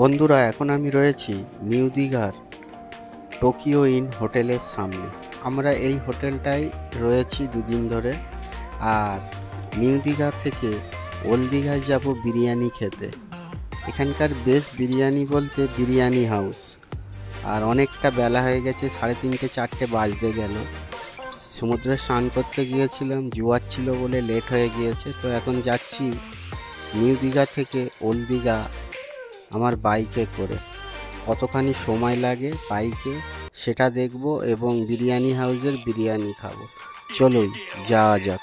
বন্ধুরা, এখন আমি রয়েছি নিউ দীঘার টোকিও ইন হোটেলের সামনে। আমরা এই হোটেলটায় রয়েছি দুদিন ধরে। আর নিউ দীঘা থেকে ওল্ড দীঘায় যাব বিরিয়ানি খেতে। এখানকার বেস্ট বিরিয়ানি বলতে বিরিয়ানি হাউস। আর অনেকটা বেলা হয়ে গেছে, 3:30 4টে বাজতে গেল। সমুদ্রে স্নান করতে গিয়েছিলাম, জোয়ার ছিল বলে লেট হয়ে গিয়েছে। তো এখন যাচ্ছি নিউ দীঘা থেকে ওল্ড দীঘা আমার বাইকে করে। কতখানি সময় লাগে বাইকে সেটা দেখব এবং বিরিয়ানি হাউসের বিরিয়ানি খাবো। চলুন যাওয়া যাক।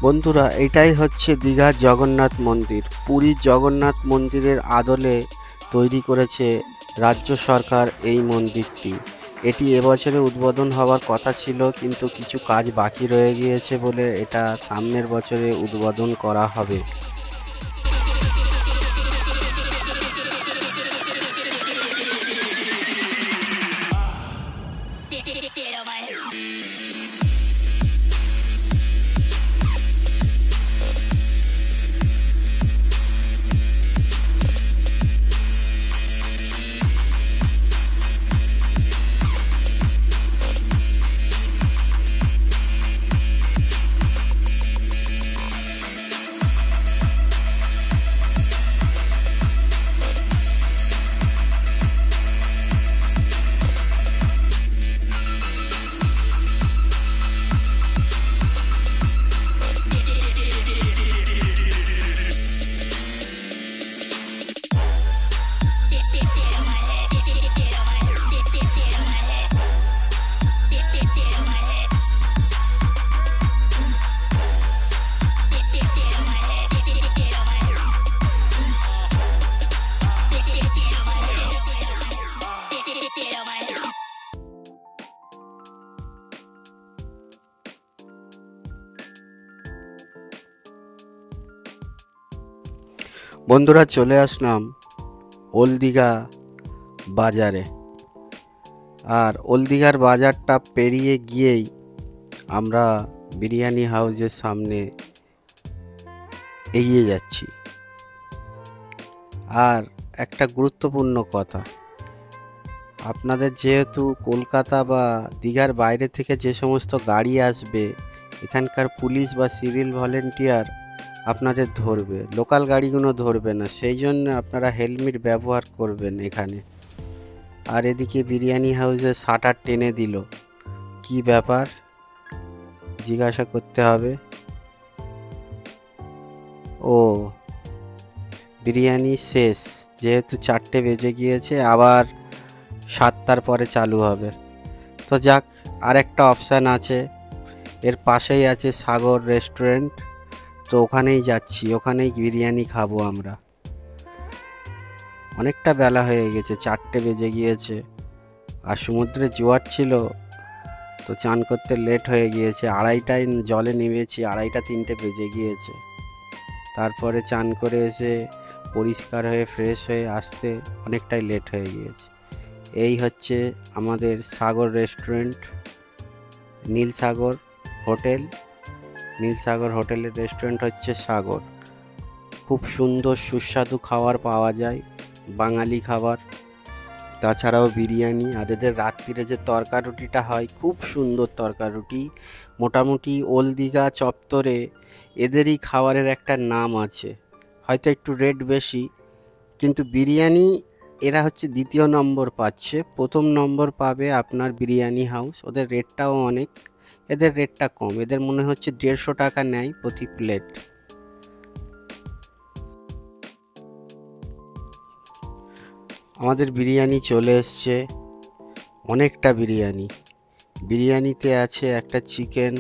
বন্ধুরা, এটাই হচ্ছে দীঘার জগন্নাথ মন্দির। পুরীর জগন্নাথ মন্দিরের আদলে তৈরি করেছে রাজ্য সরকার এই মন্দিরটি। এটি এবছরে উদ্বোধন হওয়ার কথা ছিল, কিন্তু কিছু কাজ বাকি রয়ে গিয়েছে বলে এটা সামনের বছরে উদ্বোধন করা হবে। বন্ধুরা, চলে আসলাম ওল্ড দীঘা বাজারে। আর ওল্ড দীঘার বাজারটা পেরিয়ে গিয়েই আমরা বিরিয়ানি হাউসের সামনে এগিয়ে যাচ্ছি। আর একটা গুরুত্বপূর্ণ কথা, আপনাদের যেহেতু কলকাতা বা দীঘার বাইরে থেকে যে সমস্ত গাড়ি আসবে, এখানকার পুলিশ বা সিভিল ভলেন্টিয়ার আপনাদের ধরবে, লোকাল গাড়িগুলো ধরবে না। সেই জন্য আপনারা হেলমেট ব্যবহার করবেন এখানে। আর এদিকে বিরিয়ানি হাউসে শাটার টেনে দিল, কি ব্যাপার জিজ্ঞাসা করতে হবে। ও, বিরিয়ানি শেষ, যেহেতু 4টে বেজে গিয়েছে, আবার 7টার পরে চালু হবে। তো যাক, আর একটা অপশান আছে, এর পাশেই আছে সাগর রেস্টুরেন্ট। তো ওখানেই যাচ্ছি, ওখানেই বিরিয়ানি খাবো আমরা। অনেকটা বেলা হয়ে গেছে, 4টে বেজে গিয়েছে, আর সমুদ্রে জোয়ার ছিল, তো চান করতে লেট হয়ে গিয়েছে। 2:30টায় জলে নেমেছি, 2:30-3টে বেজে গিয়েছে। তারপরে চান করে এসে পরিষ্কার হয়ে ফ্রেশ হয়ে আসতে অনেকটাই লেট হয়ে গিয়েছে। এই হচ্ছে আমাদের সাগর রেস্টুরেন্ট, নীলসাগর হোটেল। নীলসাগর হোটেলের রেস্টুরেন্ট হচ্ছে সাগর। খুব সুন্দর সুস্বাদু খাবার পাওয়া যায়, বাঙালি খাবার, তাছাড়াও বিরিয়ানি। আর এদের রাত্রিরে যে তরকা রুটিটা হয়, খুব সুন্দর তরকা রুটি। মোটামুটি ওল্ড দীঘা চত্বরে এদেরই খাবারের একটা নাম আছে, হয়তো একটু রেট বেশি, কিন্তু বিরিয়ানি এরা হচ্ছে দ্বিতীয় নম্বর পাচ্ছে। প্রথম নম্বর পাবে আপনার বিরিয়ানি হাউস। ওদের রেটটাও অনেক, এদের রেটটা কম, এদের মনে হচ্ছে 150 টাকা নেয় প্রতি প্লেট। আমাদের বিরিয়ানি চলে এসছে, অনেকটা বিরিয়ানি। বিরিয়ানিতে আছে একটা চিকেন,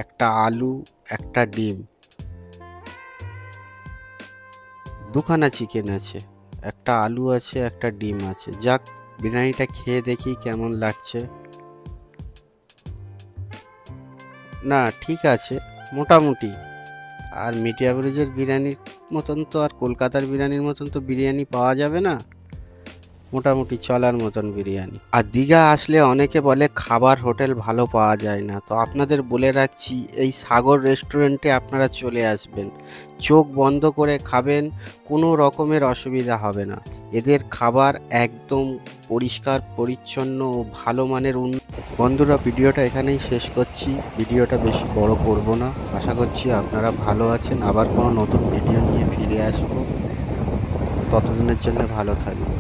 একটা আলু, একটা ডিম, দুখানা চিকেন আছে, একটা আলু আছে, একটা ডিম আছে। যাক, বিরিয়ানিটা খেয়ে দেখি কেমন লাগছে। না, ঠিক আছে মোটামুটি। আর মিডিয়া ব্রিজের বিরিয়ানির মতন তো আর কলকাতার বিরিয়ানির মতন তো বিরিয়ানি পাওয়া যাবে না, মোটামুটি চলার মতন বিরিয়ানি। আর দীঘা আসলে অনেকে বলে খাবার হোটেল ভালো পাওয়া যায় না, তো আপনাদের বলে রাখছি, এই সাগর রেস্টুরেন্টে আপনারা চলে আসবেন, চোখ বন্ধ করে খাবেন, কোনো রকমের অসুবিধা হবে না। এদের খাবার একদম পরিষ্কার পরিচ্ছন্ন ও ভালো মানের। বন্ধুরা, ভিডিওটা এখানেই শেষ করছি, ভিডিওটা বেশি বড় করব না। আশা করছি আপনারা ভালো আছেন, আবার কোনো নতুন ভিডিও নিয়ে ফিরে আসবো। ততদিনের জন্য ভালো থাকবেন।